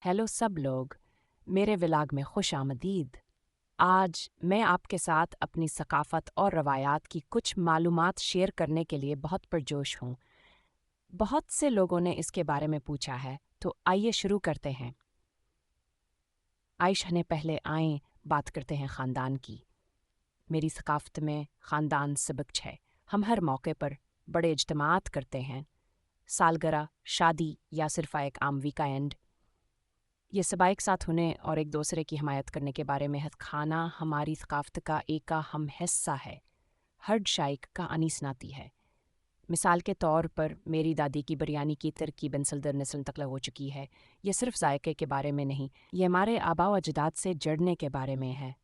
Hello सब लोग, मेरे व्लॉग में खुश आमदीद। आज मैं आपके साथ अपनी सकाफ़त और रवायात की कुछ मालूमात शेयर करने के लिए बहुत पुरजोश हूँ। बहुत से लोगों ने इसके बारे में पूछा है, तो आइए शुरू करते हैं। आइश ने पहले आएँ बात करते हैं ख़ानदान की। मेरी सकाफ़त में ख़ानदान सबक है। हम हर मौके पर बड़े इज्तिमात करते हैं, सालगिरह, शादी या सिर्फ़ एक आम वीकेंड। ये सबा एक साथ होने और एक दूसरे की हिमायत करने के बारे में है। खाना हमारी सकाफ़त का एक अहम हिस्सा है। हर शाइक का अनीस नाती है। मिसाल के तौर पर मेरी दादी की बिरयानी की तरकीब नस्ल दर नस्ल तक हो चुकी है। ये सिर्फ जायके के बारे में नहीं, ये हमारे आबा व अजदाद से जुड़ने के बारे में है।